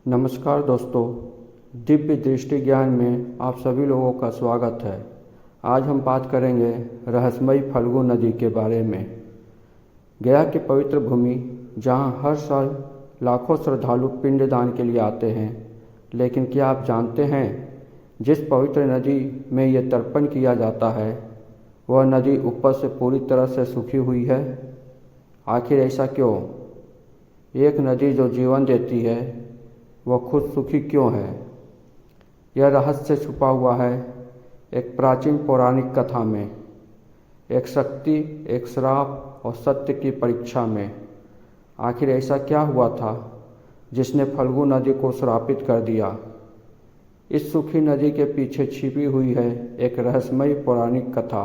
नमस्कार दोस्तों, दिव्य दृष्टि ज्ञान में आप सभी लोगों का स्वागत है। आज हम बात करेंगे रहस्यमयी फल्गु नदी के बारे में। गया की पवित्र भूमि जहां हर साल लाखों श्रद्धालु पिंडदान के लिए आते हैं, लेकिन क्या आप जानते हैं जिस पवित्र नदी में ये तर्पण किया जाता है वह नदी ऊपर से पूरी तरह से सूखी हुई है। आखिर ऐसा क्यों? एक नदी जो जीवन देती है वह खुद सूखी क्यों है? यह रहस्य छुपा हुआ है एक प्राचीन पौराणिक कथा में, एक शक्ति, एक श्राप और सत्य की परीक्षा में। आखिर ऐसा क्या हुआ था जिसने फल्गु नदी को श्रापित कर दिया? इस सूखी नदी के पीछे छिपी हुई है एक रहस्यमयी पौराणिक कथा।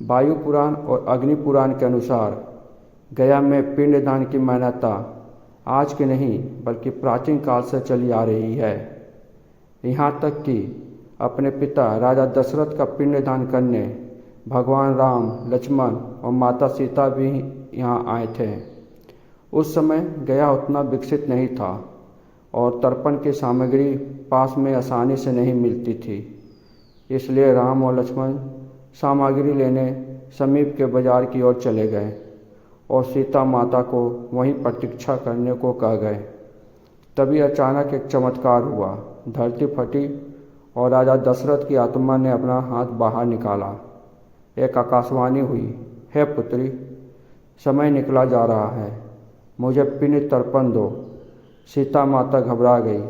वायु पुराण और अग्नि पुराण के अनुसार गया में पिंडदान की मान्यता आज की नहीं बल्कि प्राचीन काल से चली आ रही है। यहाँ तक कि अपने पिता राजा दशरथ का पिंडदान करने भगवान राम, लक्ष्मण और माता सीता भी यहाँ आए थे। उस समय गया उतना विकसित नहीं था और तर्पण की सामग्री पास में आसानी से नहीं मिलती थी। इसलिए राम और लक्ष्मण सामग्री लेने समीप के बाजार की ओर चले गए और सीता माता को वहीं प्रतीक्षा करने को कह गए। तभी अचानक एक चमत्कार हुआ। धरती फटी और राजा दशरथ की आत्मा ने अपना हाथ बाहर निकाला। एक आकाशवाणी हुई, हे पुत्री, समय निकला जा रहा है, मुझे पिंड तर्पण दो। सीता माता घबरा गई।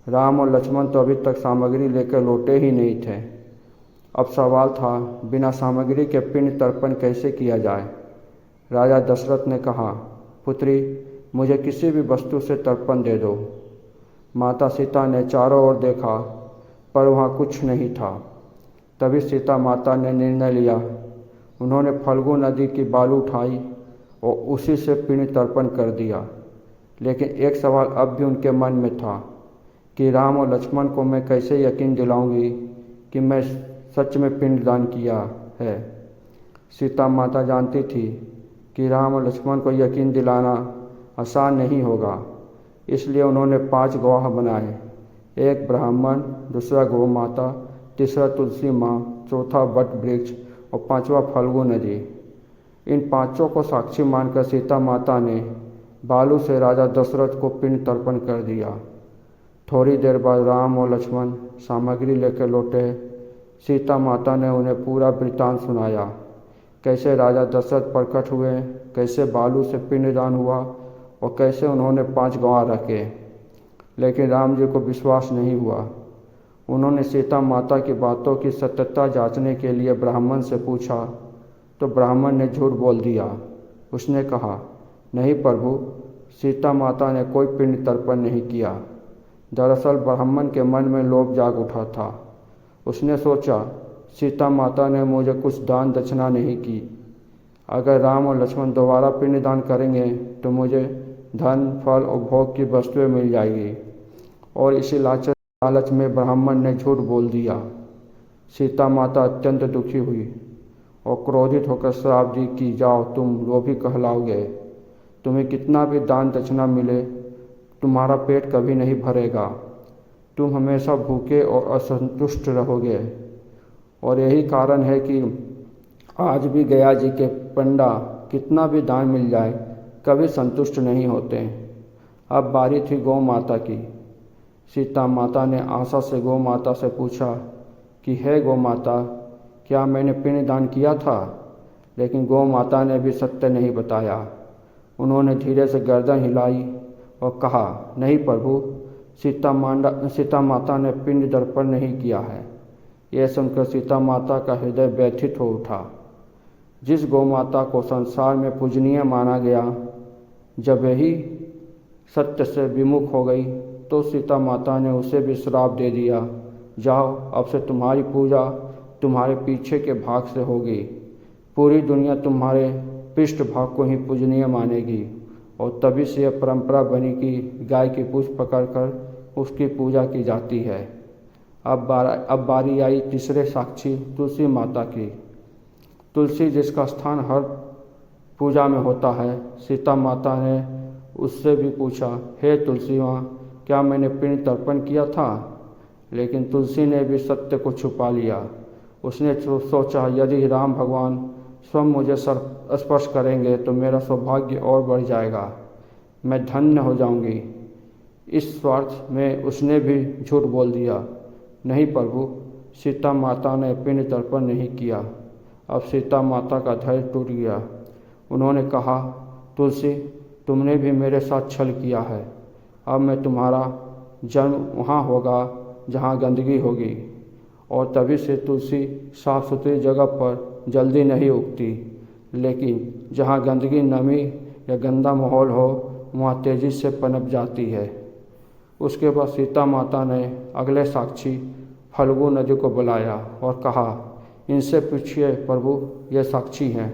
राम और लक्ष्मण तो अभी तक सामग्री लेकर लौटे ही नहीं थे। अब सवाल था, बिना सामग्री के पिंड तर्पण कैसे किया जाए? राजा दशरथ ने कहा, पुत्री, मुझे किसी भी वस्तु से तर्पण दे दो। माता सीता ने चारों ओर देखा पर वहाँ कुछ नहीं था। तभी सीता माता ने निर्णय लिया। उन्होंने फल्गु नदी की बालू उठाई और उसी से पिंड तर्पण कर दिया। लेकिन एक सवाल अब भी उनके मन में था कि राम और लक्ष्मण को मैं कैसे यकीन दिलाऊंगी कि मैं सच में पिंडदान किया है। सीता माता जानती थी कि राम और लक्ष्मण को यकीन दिलाना आसान नहीं होगा। इसलिए उन्होंने 5 गवाह बनाए, एक ब्राह्मण, दूसरा गौ माता, तीसरा तुलसी माँ, चौथा वट वृक्ष और 5वां फल्गु नदी। इन 5 को साक्षी मानकर सीता माता ने बालू से राजा दशरथ को पिंड तर्पण कर दिया। थोड़ी देर बाद राम और लक्ष्मण सामग्री लेकर लौटे। सीता माता ने उन्हें पूरा वृत्तांत सुनाया, कैसे राजा दशरथ प्रकट हुए, कैसे बालू से पिंडदान हुआ और कैसे उन्होंने 5 गवाह रखे। लेकिन राम जी को विश्वास नहीं हुआ। उन्होंने सीता माता की बातों की सत्यता जांचने के लिए ब्राह्मण से पूछा तो ब्राह्मण ने झूठ बोल दिया। उसने कहा, नहीं प्रभु, सीता माता ने कोई पिंड तर्पण नहीं किया। दरअसल ब्राह्मण के मन में लोभ जाग उठा था। उसने सोचा, सीता माता ने मुझे कुछ दान दक्षिणा नहीं की। अगर राम और लक्ष्मण दोबारा पिंडदान करेंगे तो मुझे धन, फल और भोग की वस्तुएं मिल जाएगी। और इसी लालच में ब्राह्मण ने झूठ बोल दिया। सीता माता अत्यंत दुखी हुई और क्रोधित होकर श्राप दी कि जाओ, तुम लोभी कहलाओगे। तुम्हें कितना भी दान दक्षिणा मिले, तुम्हारा पेट कभी नहीं भरेगा। तुम हमेशा भूखे और असंतुष्ट रहोगे। और यही कारण है कि आज भी गया जी के पंडा कितना भी दान मिल जाए कभी संतुष्ट नहीं होते। अब बारी थी गौ माता की। सीता माता ने आशा से गौ माता से पूछा कि हे गौ माता, क्या मैंने पिंड दान किया था? लेकिन गौ माता ने भी सत्य नहीं बताया। उन्होंने धीरे से गर्दन हिलाई और कहा, नहीं प्रभु, सीता माता ने पिंड तर्पण नहीं किया है। यह सुनकर सीता माता का हृदय व्यथित हो उठा। जिस गौ माता को संसार में पूजनीय माना गया, जब वही सत्य से विमुख हो गई तो सीता माता ने उसे भी श्राप दे दिया, जाओ, अब से तुम्हारी पूजा तुम्हारे पीछे के भाग से होगी। पूरी दुनिया तुम्हारे पृष्ठ भाग को ही पूजनीय मानेगी। और तभी से यह परंपरा बनी कि गाय की पूँछ पकड़कर उसकी पूजा की जाती है। अब बारी आई तीसरे साक्षी तुलसी माता की। तुलसी जिसका स्थान हर पूजा में होता है। सीता माता ने उससे भी पूछा, हे तुलसी माँ, क्या मैंने पिंड तर्पण किया था? लेकिन तुलसी ने भी सत्य को छुपा लिया। उसने सोचा, यदि राम भगवान स्वयं मुझे स्पर्श करेंगे तो मेरा सौभाग्य और बढ़ जाएगा, मैं धन्य हो जाऊंगी। इस स्वार्थ में उसने भी झूठ बोल दिया। नहीं प्रभु, सीता माता ने पिंड तर्पण नहीं किया। अब सीता माता का धैर्य टूट गया। उन्होंने कहा, तुलसी, तुमने भी मेरे साथ छल किया है। अब मैं तुम्हारा जन्म वहाँ होगा जहाँ गंदगी होगी। और तभी से तुलसी साफ सुथरी जगह पर जल्दी नहीं उगती, लेकिन जहाँ गंदगी, नमी या गंदा माहौल हो वहाँ तेज़ी से पनप जाती है। उसके बाद सीता माता ने अगले साक्षी फल्गु नदी को बुलाया और कहा, इनसे पूछिए प्रभु, ये साक्षी हैं।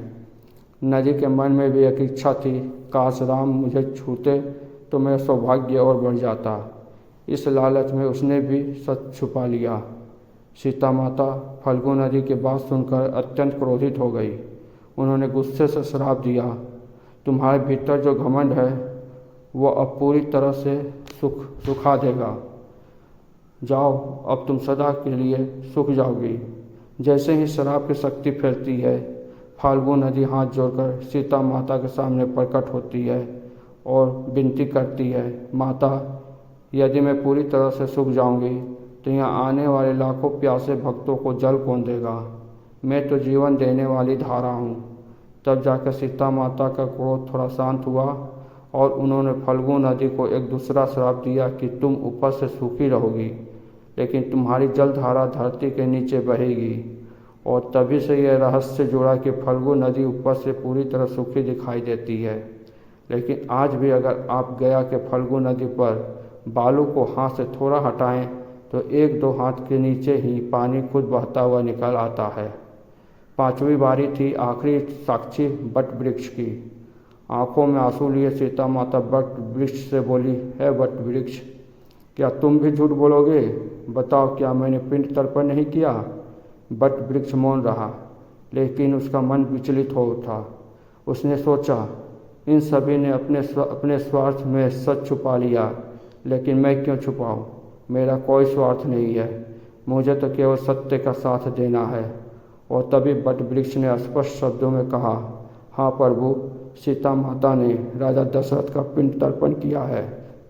नदी के मन में भी एक इच्छा थी, काश राम मुझे छूते तो मेरा सौभाग्य और बढ़ जाता। इस लालच में उसने भी सच छुपा लिया। सीता माता फल्गु नदी की बात सुनकर अत्यंत क्रोधित हो गई। उन्होंने गुस्से से श्राप दिया, तुम्हारे भीतर जो घमंड है वो अब पूरी तरह से सुखा देगा। जाओ, अब तुम सदा के लिए सूख जाओगी। जैसे ही श्राप की शक्ति फैलती है, फाल्गु नदी हाथ जोड़कर सीता माता के सामने प्रकट होती है और विनती करती है, माता, यदि मैं पूरी तरह से सूख जाऊंगी तो यहाँ आने वाले लाखों प्यासे भक्तों को जल कौन देगा? मैं तो जीवन देने वाली धारा हूँ। तब जाकर सीता माता का क्रोध थोड़ा शांत हुआ और उन्होंने फल्गु नदी को एक दूसरा श्राप दिया कि तुम ऊपर से सूखी रहोगी, लेकिन तुम्हारी जलधारा धरती के नीचे बहेगी। और तभी से यह रहस्य जुड़ा कि फल्गु नदी ऊपर से पूरी तरह सूखी दिखाई देती है, लेकिन आज भी अगर आप गया के फल्गु नदी पर बालू को हाथ से थोड़ा हटाएं तो 1-2 हाथ के नीचे ही पानी खुद बहता हुआ निकल आता है। 5वीं बारी थी आखिरी साक्षी बट वृक्ष की। आंखों में आंसू लिए सीता माता बट वृक्ष से बोली, है बट वृक्ष, क्या तुम भी झूठ बोलोगे? बताओ, क्या मैंने पिंड तर्पण नहीं किया? बट वृक्ष मौन रहा, लेकिन उसका मन विचलित हो उठा। उसने सोचा, इन सभी ने अपने स्वार्थ में सच छुपा लिया, लेकिन मैं क्यों छुपाऊं? मेरा कोई स्वार्थ नहीं है, मुझे तो केवल सत्य का साथ देना है। और तभी बट वृक्ष ने स्पष्ट शब्दों में कहा, हाँ प्रभु, सीता माता ने राजा दशरथ का पिंड तर्पण किया है।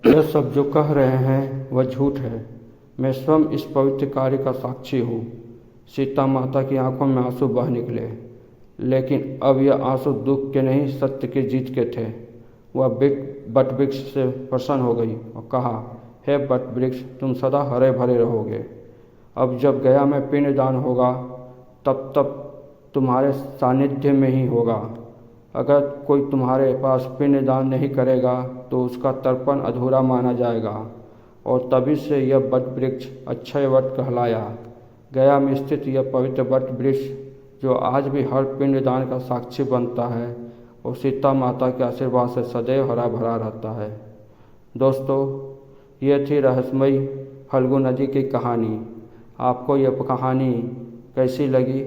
यह सब जो कह रहे हैं वह झूठ है। मैं स्वयं इस पवित्र कार्य का साक्षी हूँ। सीता माता की आंखों में आंसू बह निकले, लेकिन अब यह आंसू दुख के नहीं, सत्य की जीत के थे। वह बट वृक्ष से प्रसन्न हो गई और कहा, हे बट वृक्ष, तुम सदा हरे भरे रहोगे। अब जब गया में पिंडदान होगा तब तुम्हारे सानिध्य में ही होगा। अगर कोई तुम्हारे पास पिंडदान नहीं करेगा तो उसका तर्पण अधूरा माना जाएगा। और तभी से यह बट वृक्ष अक्षय वट कहलाया। गया में स्थित यह पवित्र बट वृक्ष जो आज भी हर पिंडदान का साक्षी बनता है और सीता माता के आशीर्वाद से सदैव हरा भरा रहता है। दोस्तों, यह थी रहस्यमयी फल्गु नदी की कहानी। आपको यह कहानी कैसी लगी?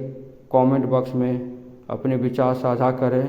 कमेंट बॉक्स में अपने विचार साझा करें।